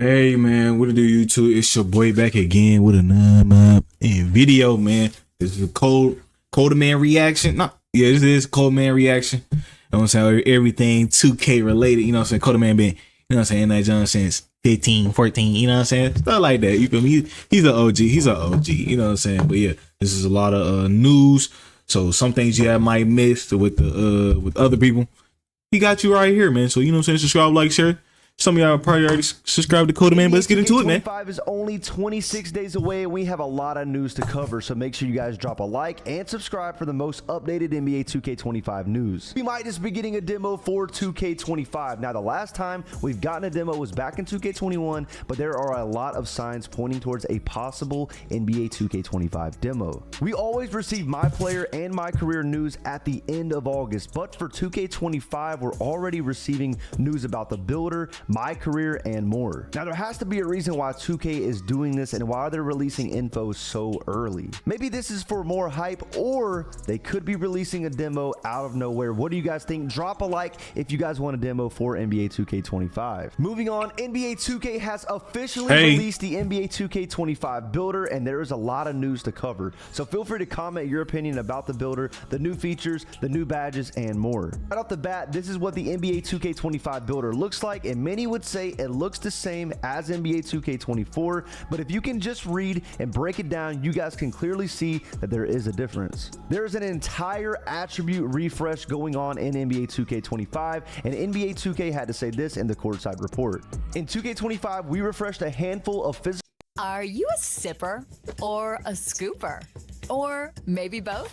Hey man, what it do, YouTube? It's your boy back again with another video, man. This is a cold man reaction. No, yeah, this is cold man reaction. You know what I'm saying? Everything 2K related. You know what I'm saying? Cold man been, you know what I'm saying, that John since 15, 14. You know what I'm saying? Stuff like that. You feel me? He's an OG. He's an OG. You know what I'm saying? But yeah, this is a lot of news. So some things you might miss with the with other people. He got you right here, man. So you know what I'm saying? Subscribe, like, share. Some of y'all probably already subscribed to Coda Man, but let's get into it, man. 25 is only 26 days away, and we have a lot of news to cover, so make sure you guys drop a like and subscribe for the most updated NBA 2K25 news. We might just be getting a demo for 2K25. Now, the last time we've gotten a demo was back in 2K21, but there are a lot of signs pointing towards a possible NBA 2K25 demo. We always receive Myplayer and Mycareer news at the end of August, but for 2K25, we're already receiving news about the builder, Mycareer, and more. Now, there has to be a reason why 2K is doing this and why they're releasing info so early. Maybe this is for more hype, or they could be releasing a demo out of nowhere. What do you guys think? Drop a like if you guys want a demo for NBA 2K25. Moving on, NBA 2K has officially released the NBA 2K25 builder, and there is a lot of news to cover. So feel free to comment your opinion about the builder, the new features, the new badges, and more. Right off the bat, this is what the NBA 2K25 builder looks like, and many would say it looks the same as NBA 2K24, but if you can just read and break it down, you guys can clearly see that there is a difference. There is an entire attribute refresh going on in NBA 2K25, and NBA 2K had to say this in the courtside report. In 2K25, we refreshed a handful of physical. Are you a sipper or a scooper? Or maybe both?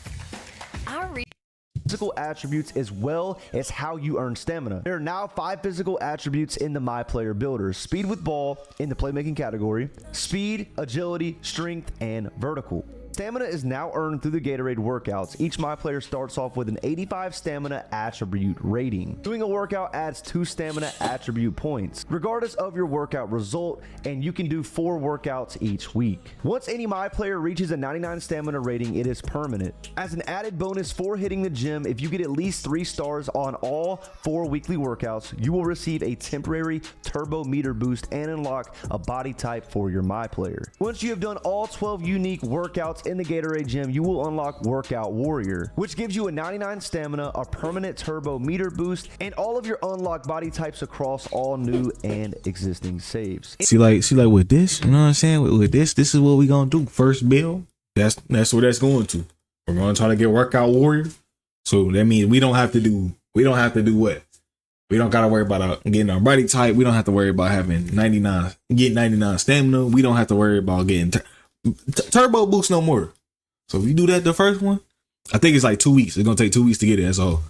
Physical attributes as well as how you earn stamina. There are now 5 physical attributes in the Myplayer builder: speed with ball in the playmaking category, speed, agility, strength, and vertical. Stamina is now earned through the Gatorade workouts. Each Myplayer starts off with an 85 stamina attribute rating. Doing a workout adds 2 stamina attribute points, regardless of your workout result, and you can do 4 workouts each week. Once any Myplayer reaches a 99 stamina rating, it is permanent. As an added bonus for hitting the gym, if you get at least 3 stars on all 4 weekly workouts, you will receive a temporary turbo meter boost and unlock a body type for your Myplayer. Once you have done all 12 unique workouts in the Gatorade gym, you will unlock Workout Warrior, which gives you a 99 stamina, a permanent turbo meter boost, and all of your unlocked body types across all new and existing saves. See like with this, you know what I'm saying? With this is what we gonna do. First build, that's where that's going to. We're gonna try to get Workout Warrior. So that means we don't have to do what? We don't gotta worry about getting our body type. We don't have to worry about having 99 stamina. We don't have to worry about getting turbo boost no more. So if you do that the first one, I think it's like 2 weeks. It's gonna take 2 weeks to get it. That's all.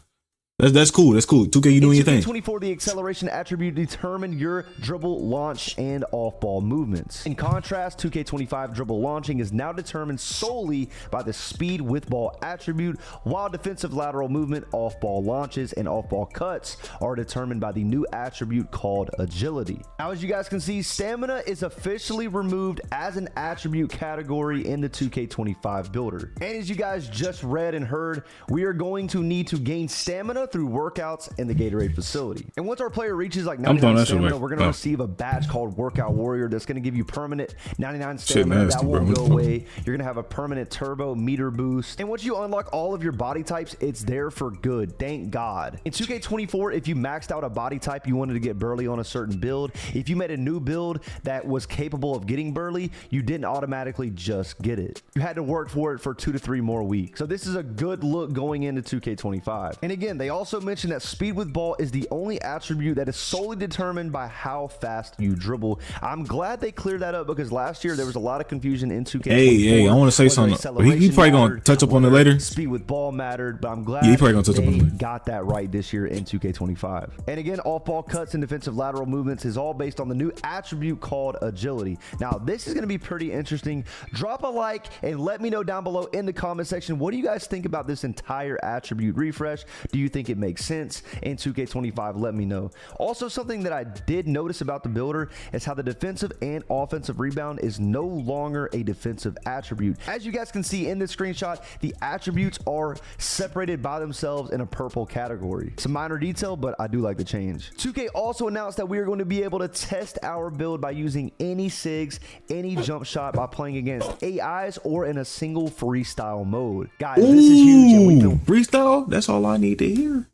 That's cool. That's cool. 2K, you doing your thing. 24, the acceleration attribute determined your dribble, launch, and off-ball movements. In contrast, 2K25 dribble launching is now determined solely by the speed with ball attribute, while defensive lateral movement, off-ball launches, and off-ball cuts are determined by the new attribute called agility. Now, as you guys can see, stamina is officially removed as an attribute category in the 2K25 builder. And as you guys just read and heard, we are going to need to gain stamina through workouts in the Gatorade facility. And once our player reaches like 99 stamina, we're going to receive a badge called Workout Warrior that's going to give you permanent 99 stamina. That won't go away. You're going to have a permanent turbo meter boost. And once you unlock all of your body types, it's there for good. Thank God. In 2K24, if you maxed out a body type you wanted to get burly on a certain build, if you made a new build that was capable of getting burly, you didn't automatically just get it. You had to work for it for 2 to 3 more weeks. So this is a good look going into 2K25. And again, they also mentioned that speed with ball is the only attribute that is solely determined by how fast you dribble. I'm glad they cleared that up because last year there was a lot of confusion in 2K24. Hey, I want to say something. He probably gonna touch up on it later. Speed with ball mattered, but I'm glad he probably gonna touch up on it. Got that right this year in 2K25. And again, off-ball cuts and defensive lateral movements is all based on the new attribute called agility. Now, this is going to be pretty interesting. Drop a like and let me know down below in the comment section, what do you guys think about this entire attribute refresh? Do you think think it makes sense in 2K25, let me know. Also, something that I did notice about the builder is how the defensive and offensive rebound is no longer a defensive attribute. As you guys can see in this screenshot, the attributes are separated by themselves in a purple category. It's a minor detail, but I do like the change. 2K also announced that we are going to be able to test our build by using any SIGs, any jump shot, by playing against AIs or in a single freestyle mode. Guys, this is huge. And we can freestyle. That's all I need to hear.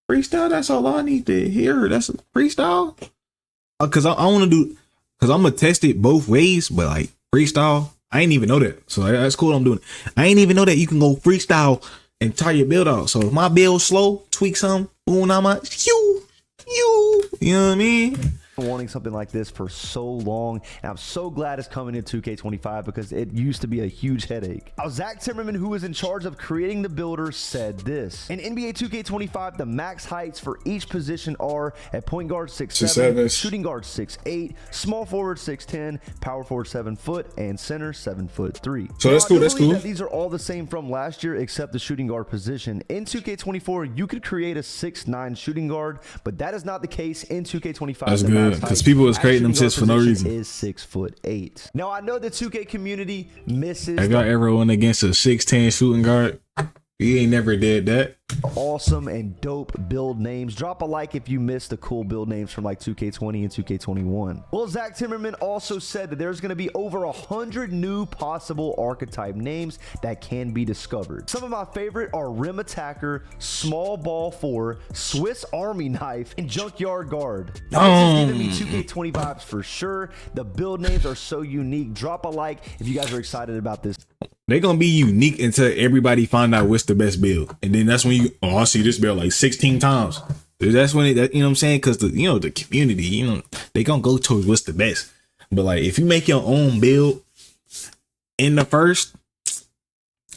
Freestyle. That's all I need to hear. That's freestyle. Cause I want to do. Cause I'm gonna test it both ways, but like freestyle, I ain't even know that. So that's cool. I'm doing it. I ain't even know that you can go freestyle and try your build out. So if my build slow, tweak some, boom, I'm like, you know what I mean? Wanting something like this for so long, and I'm so glad it's coming in 2K25 because it used to be a huge headache. Now, Zach Timmerman, who was in charge of creating the builder, said this: in NBA 2K25, the max heights for each position are at point guard 6'7", shooting guard 6'8", small forward 6'10", power forward 7 foot, and center 7'3". So that's cool. That's cool. That these are all the same from last year except the shooting guard position. In 2K24, you could create a 6'9" shooting guard, but that is not the case in 2K25. That's good. Because people was creating them shits for no reason. Is 6'8". Now I know the 2K community misses. Have y'all ever went against a 6'10" shooting guard? You ain't never did that. Awesome and dope build names. Drop a like if you missed the cool build names from like 2K20 and 2K21. Well, Zach Timmerman also said that there's going to be over 100 new possible archetype names that can be discovered. Some of my favorite are Rim Attacker, Small Ball 4, Swiss Army Knife, and Junkyard Guard. Now, this is giving me 2K20 vibes for sure. The build names are so unique. Drop a like if you guys are excited about this. They're gonna be unique until everybody find out what's the best build, and then that's when you I see this build like 16 times. That's when you know what I'm saying, because the community, they gonna go towards what's the best. But like if you make your own build in the first,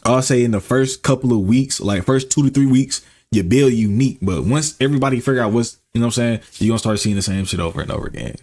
I'll say in the first couple of weeks, like first 2 to 3 weeks, you build unique. But once everybody figure out what's, you know what I'm saying, you're gonna start seeing the same shit over and over again.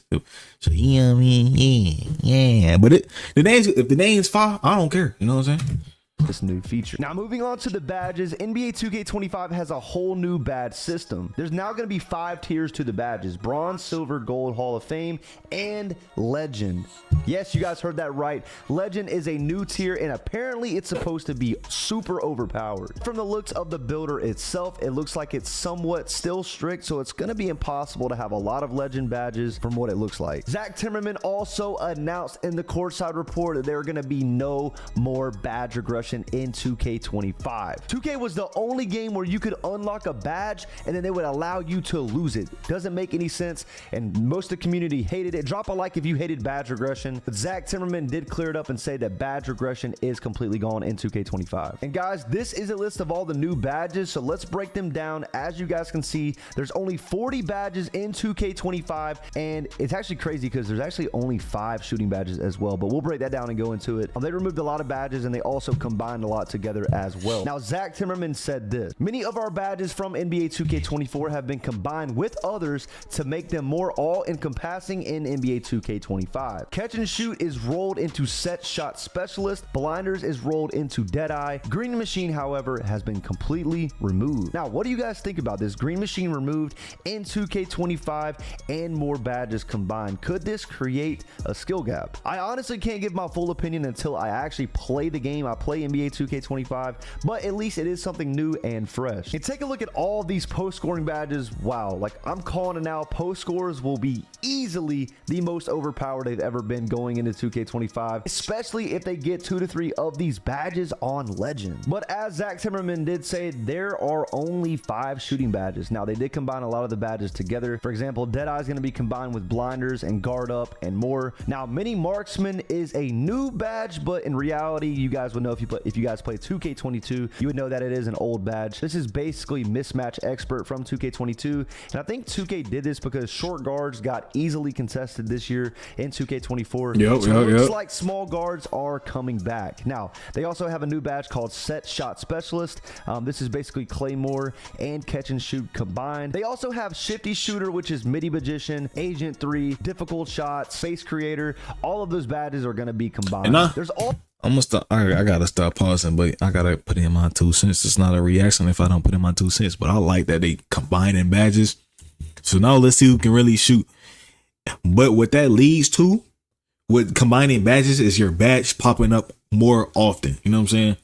So you know what I mean? Yeah. But if the name's fire, I don't care. You know what I'm saying? This new feature. Now moving on to the badges, NBA 2K25 has a whole new badge system. There's now going to be 5 tiers to the badges: bronze, silver, gold, Hall of Fame, and legend. Yes, you guys heard that right. Legend is a new tier, and apparently it's supposed to be super overpowered. From the looks of the builder itself, it looks like it's somewhat still strict, so it's going to be impossible to have a lot of legend badges from what it looks like. Zach Timmerman also announced in the courtside report that there are going to be no more badge regression in 2K25. 2K was the only game where you could unlock a badge and then they would allow you to lose it. Doesn't make any sense, and most of the community hated it. Drop a like if you hated badge regression. But Zach Timmerman did clear it up and say that badge regression is completely gone in 2K25. And guys, this is a list of all the new badges, so let's break them down. As you guys can see, there's only 40 badges in 2K25, and it's actually crazy because there's actually only 5 shooting badges as well, but we'll break that down and go into it. They removed a lot of badges and they also combined a lot together as well. Now, Zach Timmerman said this: many of our badges from NBA 2K24 have been combined with others to make them more all-encompassing in NBA 2K25. Catch and shoot is rolled into set shot specialist. Blinders is rolled into Deadeye. Green machine, however, has been completely removed. Now, what do you guys think about this? Green machine removed in 2K25 and more badges combined. Could this create a skill gap? I honestly can't give my full opinion until I actually play the game. I play NBA 2K25, but at least it is something new and fresh. And take a look at all these post scoring badges. Wow, like I'm calling it now, post scores will be easily the most overpowered they've ever been going into 2K25, especially if they get 2 to 3 of these badges on legend. But as Zach Timmerman did say, there are only 5 shooting badges. Now, they did combine a lot of the badges together. For example, Deadeye is going to be combined with blinders and guard up and more. Now, mini marksman is a new badge, but in reality, you guys would know if you guys play 2K22, you would know that it is an old badge. This is basically mismatch expert from 2K22, and I think 2K did this because short guards got easily contested this year in 2K24. It looks like small guards are coming back. Now, they also have a new badge called set shot specialist. This is basically Claymore and catch and shoot combined. They also have shifty shooter, which is midi magician, agent 3, difficult shot, space creator. All of those badges are going to be combined. There's all I'm gonna start. I gotta start pausing, but I gotta put in my 2 cents. It's not a reaction if I don't put in my 2 cents. But I like that they combining badges. So now let's see who can really shoot. But what that leads to with combining badges is your badge popping up more often. You know what I'm saying?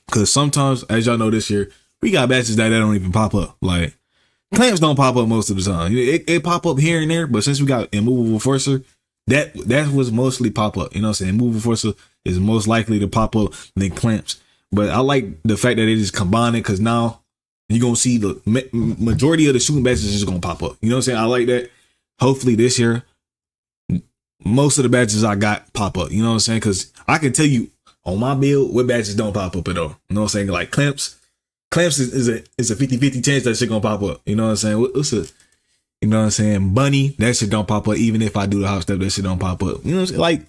Because sometimes, as y'all know, this year we got badges that don't even pop up. Like clamps don't pop up most of the time. It pop up here and there, but since we got immovable forcer, that was mostly pop up. You know what I'm saying? Immovable forcer is most likely to pop up than clamps. But I like the fact that they just combine it because now you're gonna see the majority of the shooting badges is just gonna pop up. You know what I'm saying? I like that. Hopefully this year, most of the badges I got pop up. You know what I'm saying? Because I can tell you on my build what badges don't pop up at all. You know what I'm saying? Like clamps is a 50-50 chance that shit gonna pop up. You know what I'm saying? What's a, you know what I'm saying? Bunny, that shit don't pop up. Even if I do the hop step, that shit don't pop up. You know what I'm saying? Like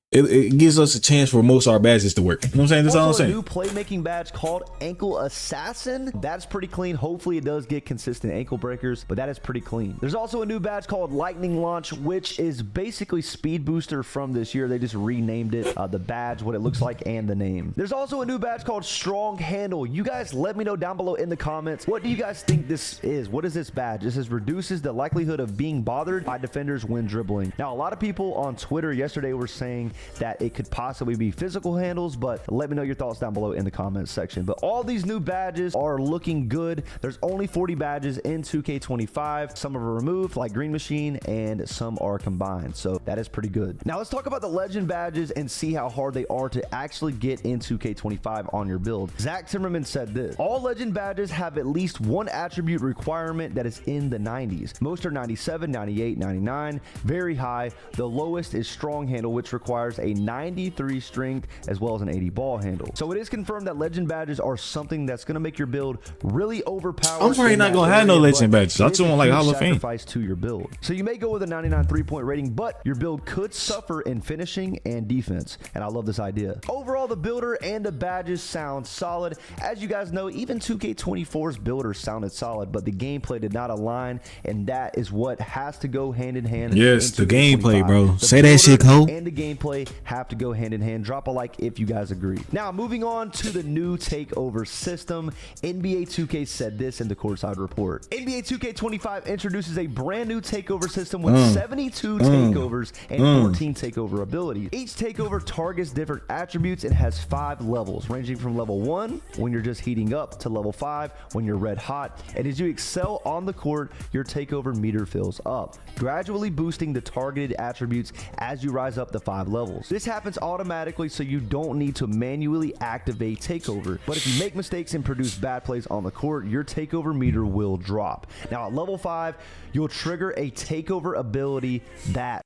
it gives us a chance for most of our badges to work. You know what I'm saying? That's all I'm saying. A new playmaking badge called Ankle Assassin. That's pretty clean. Hopefully it does get consistent ankle breakers, but that is pretty clean. There's also a new badge called Lightning Launch, which is basically Speed Booster from this year. They just renamed it, the badge, what it looks like, and the name. There's also a new badge called Strong Handle. You guys let me know down below in the comments. What do you guys think this is? What is this badge? This is reduces the likelihood of being bothered by defenders when dribbling. Now, a lot of people on Twitter yesterday were saying that it could possibly be physical handles, but let me know your thoughts down below in the comments section. But all these new badges are looking good. There's only 40 badges in 2K25. Some are removed like Green Machine and some are combined, so that is pretty good. Now let's talk about the legend badges and see how hard they are to actually get in 2K25 on your build. Zach Timmerman said this: all legend badges have at least one attribute requirement that is in the 90s. Most are 97, 98, 99, very high. The lowest is strong handle, which requires a 93 strength as well as an 80 ball handle. So it is confirmed that legend badges are something that's going to make your build really overpowered. I'm probably not going to have no legend badges. I just want like Hall of Fame. Sacrifice to your build. So you may go with a 99 3-point rating, but your build could suffer in finishing and defense. And I love this idea. Overall, the builder and the badges sound solid. As you guys know, even 2K24's builder sounded solid, but the gameplay did not align, and that is what has to go hand in hand. Yes, the gameplay, bro. Say that shit, Cole. And the gameplay have to go hand in hand. Drop a like if you guys agree. Now, moving on to the new takeover system. NBA 2K said this in the courtside report. NBA 2K25 introduces a brand new takeover system with 72 takeovers and 14 takeover abilities. Each takeover targets different attributes and has 5 levels, ranging from level 1 when you're just heating up to level 5 when you're red hot. And as you excel on the court, your takeover meter fills up, gradually boosting the targeted attributes as you rise up the 5 levels. This happens automatically, so you don't need to manually activate takeover. But if you make mistakes and produce bad plays on the court, your takeover meter will drop. Now at level 5, you'll trigger a takeover ability that...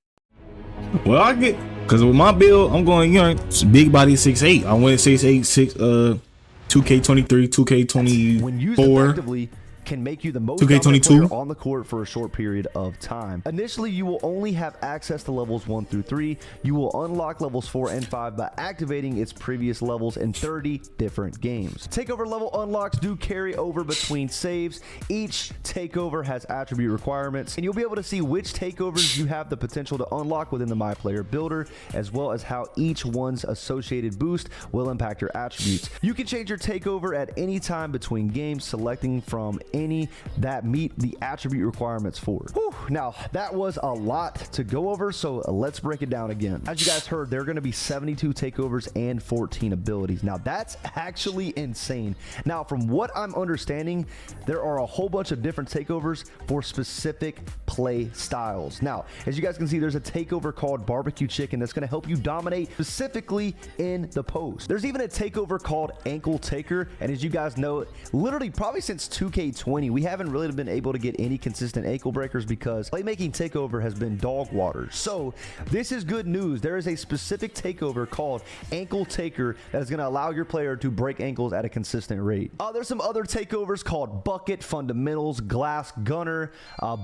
Well, I get, because with my build, I'm going, you know, big body 6'8". I went 6'8", 2K23, 2K24. When used effectively, can make you the most dominant player on the court for a short period of time. Initially, you will only have access to levels 1 through 3. You will unlock levels 4 and 5 by activating its previous levels in 30 different games. Takeover level unlocks do carry over between saves. Each takeover has attribute requirements, and you'll be able to see which takeovers you have the potential to unlock within the MyPlayer builder, as well as how each one's associated boost will impact your attributes. You can change your takeover at any time between games, selecting from any that meet the attribute requirements for. Whew. Now, that was a lot to go over, so let's break it down again. As you guys heard, there are going to be 72 takeovers and 14 abilities. Now, that's actually insane. Now, from what I'm understanding, there are a whole bunch of different takeovers for specific play styles. Now, as you guys can see, there's a takeover called Barbecue Chicken that's going to help you dominate specifically in the post. There's even a takeover called Ankle Taker, and as you guys know, literally probably since 2K20, we haven't really been able to get any consistent ankle breakers because playmaking takeover has been dog water. So this is good news. There is a specific takeover called Ankle Taker that is going to allow your player to break ankles at a consistent rate. There's some other takeovers called Bucket, Fundamentals, Glass Gunner,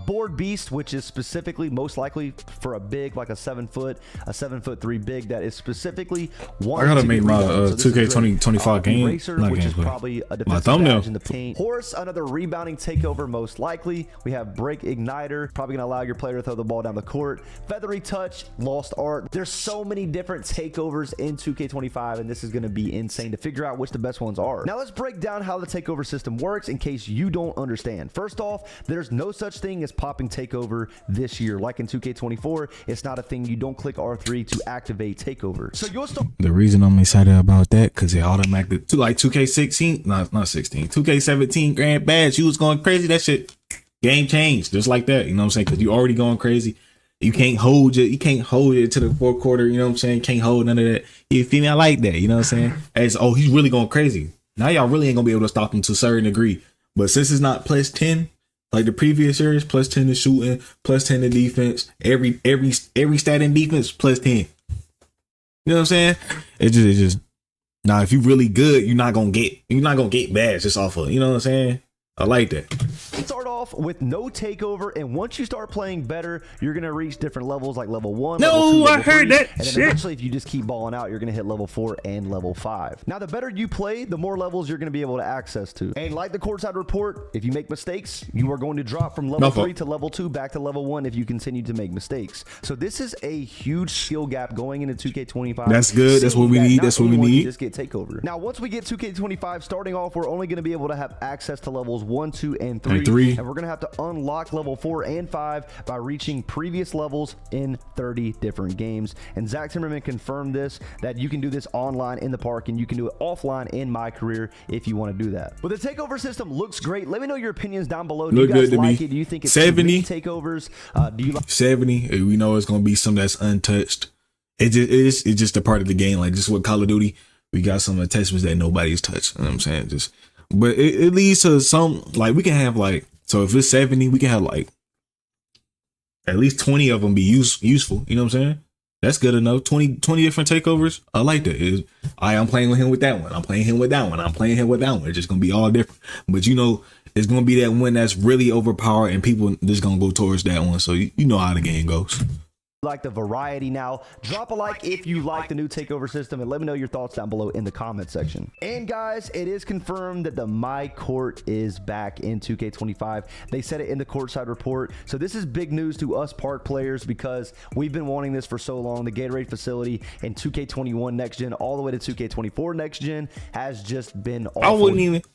Board Beast, which is specifically most likely for a big, like a 7'3" big that is specifically I gotta make my 2K25 game, Racer, which is probably a defensive badge in the paint. Horse, another rebound rebounding takeover most likely. We have break igniter, probably gonna allow your player to throw the ball down the court. Feathery touch, lost art. There's so many different takeovers in 2K25, and this is gonna be insane to figure out which the best ones are. Now let's break down how the takeover system works in case you don't understand. First off, there's no such thing as popping takeover this year. Like in 2K24, it's not a thing. You don't click R3 to activate takeover. So you'll start. The reason I'm excited about that, because it automatically, like 2K16, not 16, 2K17 grand badge, you was going crazy. That shit, game changed just like that. You know what I'm saying? Because you already going crazy. You can't hold it. You can't hold it to the fourth quarter. You know what I'm saying? Can't hold none of that. You feel me? I like that. You know what I'm saying? As he's really going crazy. Now y'all really ain't gonna be able to stop him to a certain degree. But since it's not plus 10, like the previous series, plus 10 to shooting, plus 10 to defense, every stat in defense, plus 10. You know what I'm saying? It just now if you really good, you're not gonna get bad just off of, you know what I'm saying? I like that. Start off with no takeover, and once you start playing better, you're gonna reach different levels like level 1. Level 2, I heard 3, that and then shit. eventually, if you just keep balling out, you're gonna hit level 4 and level 5. Now, the better you play, the more levels you're gonna be able to access to. And like the courtside report, if you make mistakes, you are going to drop from level 3 to level 2 back to level 1 if you continue to make mistakes. So this is a huge skill gap going into 2K25. That's good. That's what we need. That's what we need. Just get takeover. Now, once we get 2K25 starting off, we're only gonna be able to have access to levels 1, 2, and 3. And we're gonna have to unlock level 4 and 5 by reaching previous levels in 30 different games. And Zach Timmerman confirmed this, that you can do this online in the park and you can do it offline in Mycareer if you want to do that. But the takeover system looks great. Let me know your opinions down below. Do you guys like it? Do you think it's 70 takeovers? Do you like 70? We know it's gonna be some that's untouched. It's just a part of the game. Like just with Call of Duty, we got some attachments that nobody's touched. You know what I'm saying? But it leads to some, like we can have like, so if it's 70, we can have like at least 20 of them be useful. You know what I'm saying? That's good enough. 20 different takeovers. I like that. I'm playing with him with that one. I'm playing him with that one. I'm playing him with that one. It's just going to be all different. But you know, it's going to be that one that's really overpowered and people just going to go towards that one. So you know how the game goes. Like the variety. Now drop a like if you like the new takeover system, and let me know your thoughts down below in the comment section. And guys, it is confirmed that the My Court is back in 2K25. They said it in the courtside report, so this is big news to us park players because we've been wanting this for so long. The Gatorade facility in 2K21 next gen all the way to 2K24 next gen has just been awful.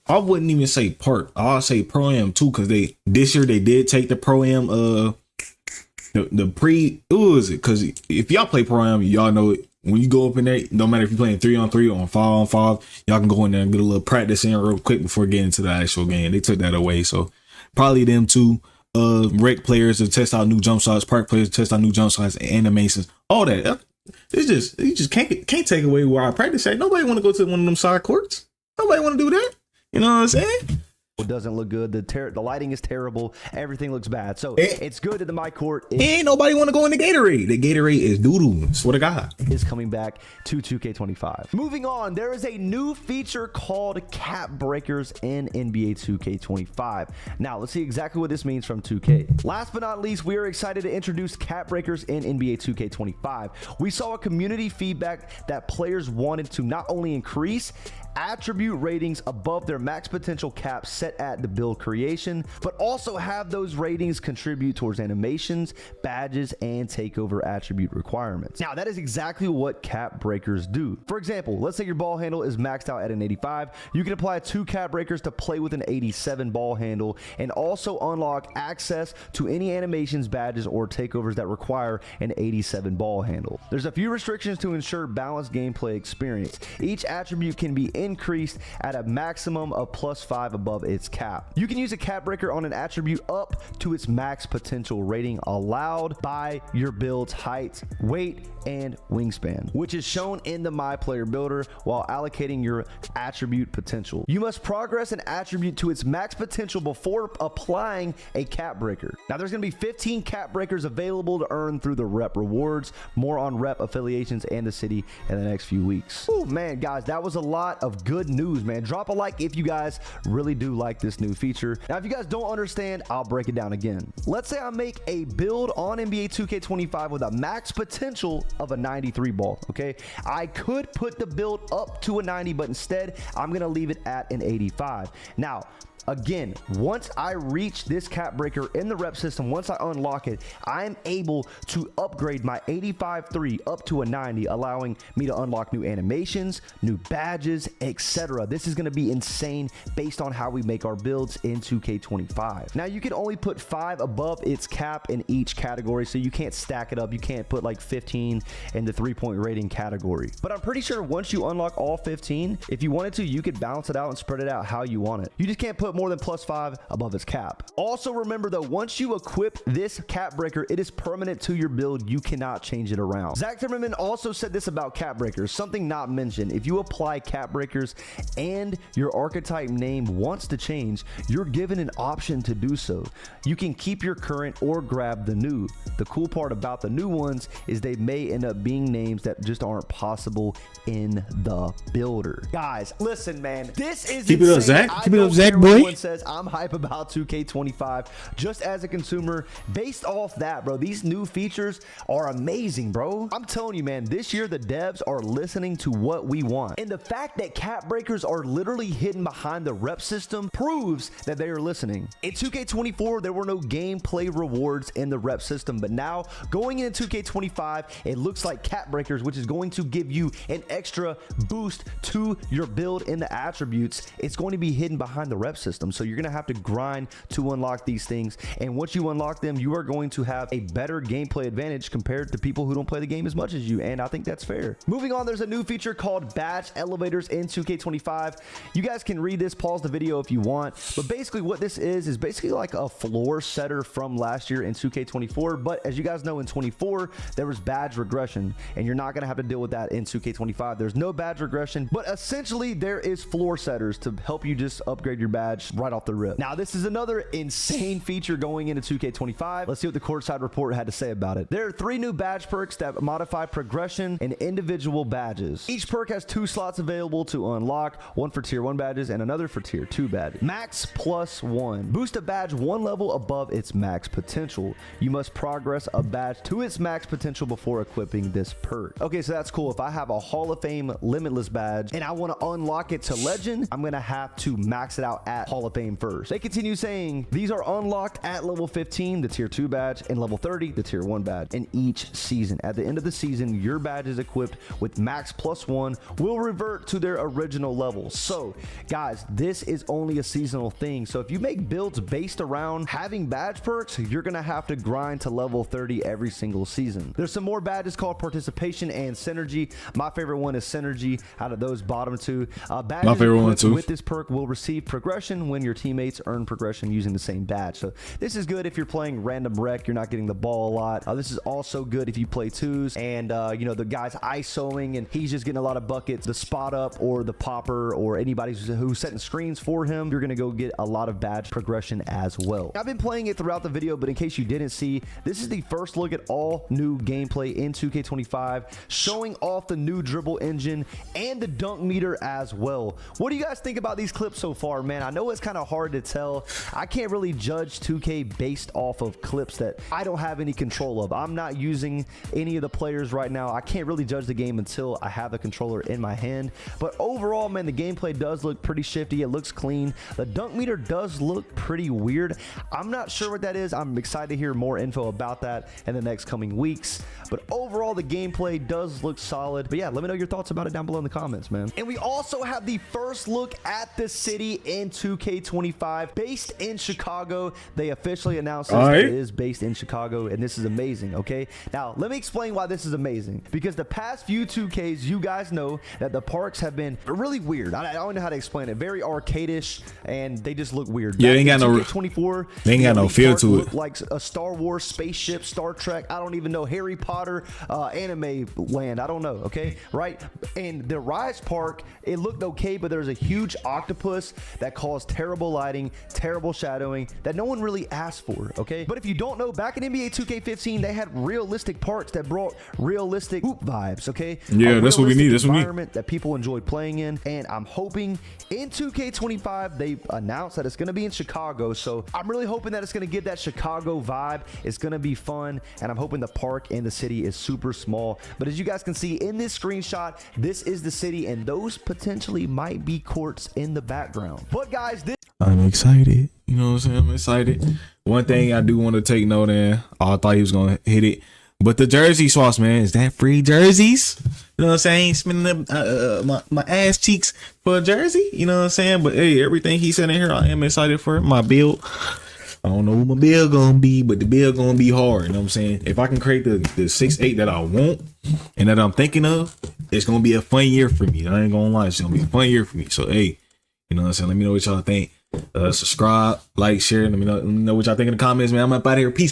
I wouldn't even say park. I'll say pro am too, because this year they did take the pro am because if y'all play pro-am, y'all know it. When you go up in there, no matter if you're playing 3-on-3 or 5-on-5, y'all can go in there and get a little practice in real quick before getting into the actual game. They took that away, so probably them two rec players to test out new jump shots, park players to test out new jump shots, and animations, all that. It's just you just can't take away where I practice at. Nobody want to go to one of them side courts. Nobody want to do that. You know what I'm saying? It doesn't look good. The lighting is terrible. Everything looks bad. So it's good that the My Court ain't nobody want to go in the Gatorade. The Gatorade is doo-doo. Swear to God. Is coming back to 2K25. Moving on, there is a new feature called cap breakers in NBA 2K25. Now let's see exactly what this means from 2K. Last but not least, we are excited to introduce cap breakers in NBA 2K25. We saw a community feedback that players wanted to not only increase attribute ratings above their max potential cap set at the build creation, but also have those ratings contribute towards animations, badges, and takeover attribute requirements. Now, that is exactly what cap breakers do. For example, let's say your ball handle is maxed out at an 85. You can apply 2 cap breakers to play with an 87 ball handle and also unlock access to any animations, badges, or takeovers that require an 87 ball handle. There's a few restrictions to ensure balanced gameplay experience. Each attribute can be increased at a maximum of +5 above its cap. You can use a cap breaker on an attribute up to its max potential rating allowed by your build's height, weight, and wingspan, which is shown in the My Player Builder while allocating your attribute potential. You must progress an attribute to its max potential before applying a cap breaker. Now there's going to be 15 cap breakers available to earn through the rep rewards. More on rep affiliations and the city in the next few weeks. Oh man, guys, that was a lot of good news, man. Drop a like if you guys really do like this new feature. Now, if you guys don't understand, I'll break it down again. Let's say I make a build on NBA 2K25 with a max potential of a 93 ball, okay? I could put the build up to a 90, but instead, I'm gonna leave it at an 85. Now, Again, once I reach this cap breaker in the rep system, once I unlock it, I'm able to upgrade my 85-3 up to a 90, allowing me to unlock new animations, new badges, etc. This is going to be insane based on how we make our builds in 2K25. Now, you can only put 5 above its cap in each category, so you can't stack it up. You can't put like 15 in the 3-point rating category. But I'm pretty sure once you unlock all 15, if you wanted to, you could balance it out and spread it out how you want it. You just can't put more than +5 above its cap. Also remember though, once you equip this cap breaker, it is permanent to your build. You cannot change it around. Zach Timmerman also said this about cap breakers, something not mentioned. If you apply cap breakers and your archetype name wants to change, you're given an option to do so. You can keep your current or grab the new. The cool part about the new ones is they may end up being names that just aren't possible in the builder. Guys, listen, man, this is keep it up, Zach. Keep it up, Zach, boy. Everyone says I'm hype about 2K25 just as a consumer. Based off that, bro, these new features are amazing, bro. I'm telling you, man, this year the devs are listening to what we want, and the fact that cap breakers are literally hidden behind the rep system proves that they are listening. In 2K24, there were no gameplay rewards in the rep system, but now going into 2K25, it looks like cap breakers, which is going to give you an extra boost to your build in the attributes. It's going to be hidden behind the rep system, so you're going to have to grind to unlock these things, and once you unlock them, you are going to have a better gameplay advantage compared to people who don't play the game as much as you, and I think that's fair. Moving on, there's a new feature called badge elevators in 2K25. You guys can read this, pause the video if you want, but basically what this is basically like a floor setter from last year in 2K24, but as you guys know, in 24 there was badge regression, and you're not going to have to deal with that in 2K25. There's no badge regression, but essentially there is floor setters to help you just upgrade your badge right off the rip. Now, this is another insane feature going into 2K25. Let's see what the courtside report had to say about it. There are 3 new badge perks that modify progression and individual badges. Each perk has 2 slots available to unlock, one for tier 1 badges and another for tier 2 badges. Max +1. Boost a badge 1 level above its max potential. You must progress a badge to its max potential before equipping this perk. Okay, so that's cool. If I have a Hall of Fame Limitless badge and I want to unlock it to Legend, I'm going to have to max it out at Hall of Fame first. They continue saying these are unlocked at level 15, the tier 2 badge, and level 30, the tier 1 badge, in each season. At the end of the season, your badge is equipped with max +1 will revert to their original level. So guys, this is only a seasonal thing. So if you make builds based around having badge perks, you're going to have to grind to level 30 every single season. There's some more badges called participation and synergy. My favorite one is synergy out of those bottom 2. Badges my favorite one too. With this perk will receive progression when your teammates earn progression using the same badge. So this is good if you're playing random rec, you're not getting the ball a lot. This is also good if you play 2s and you know, the guy's ISOing and he's just getting a lot of buckets. The spot up or the popper or anybody who's setting screens for him, you're gonna go get a lot of badge progression as well. I've been playing it throughout the video, but in case you didn't see, this is the first look at all new gameplay in 2K25, showing off the new dribble engine and the dunk meter as well. What do you guys think about these clips so far, man? I know it's kind of hard to tell. I can't really judge 2K based off of clips that I don't have any control of. I'm not using any of the players right now. I can't really judge the game until I have the controller in my hand. But overall, man, the gameplay does look pretty shifty. It looks clean. The dunk meter does look pretty weird. I'm not sure what that is. I'm excited to hear more info about that in the next coming weeks. But overall, the gameplay does look solid. But yeah, let me know your thoughts about it down below in the comments, man. And we also have the first look at the city in 2K25, based in Chicago. They officially announced this, that it is based in Chicago, and this is amazing. Okay, now let me explain why this is amazing. Because the past few 2Ks, you guys know that the parks have been really weird. I don't know how to explain it. Very arcade-ish, and they just look weird. Yeah, they ain't got no 2K24. They ain't got no feel to it. Like a Star Wars spaceship, Star Trek. I don't even know, Harry Potter, anime land. I don't know. Okay, right? And the Rise Park, it looked okay, but there's a huge octopus that caused terrible lighting, terrible shadowing that no one really asked for. Okay, but if you don't know, back in NBA 2K15, they had realistic parks that brought realistic hoop vibes. Okay, yeah, that's what we need. That's what we need. Environment that people enjoyed playing in, and I'm hoping in 2K25 they announced that it's going to be in Chicago. So I'm really hoping that it's going to give that Chicago vibe. It's going to be fun, and I'm hoping the park and the city is super small. But as you guys can see in this screenshot, this is the city, and those potentially might be courts in the background. But guys, this I'm excited. You know what I'm saying? I'm excited. One thing I do want to take note in, I thought he was gonna hit it, but the jersey swaps, man, is that free jerseys? You know what I'm saying? I ain't spending my ass cheeks for a jersey. You know what I'm saying? But hey, everything he said in here, I am excited for my build. I don't know what my build gonna be, but the build gonna be hard. You know what I'm saying? If I can create the 6'8" that I want and that I'm thinking of, it's gonna be a fun year for me. I ain't gonna lie, it's gonna be a fun year for me. So hey, you know what I'm saying? Let me know what y'all think. Subscribe, like, share. Let me know what y'all think in the comments, man. I'm up out of here. Peace.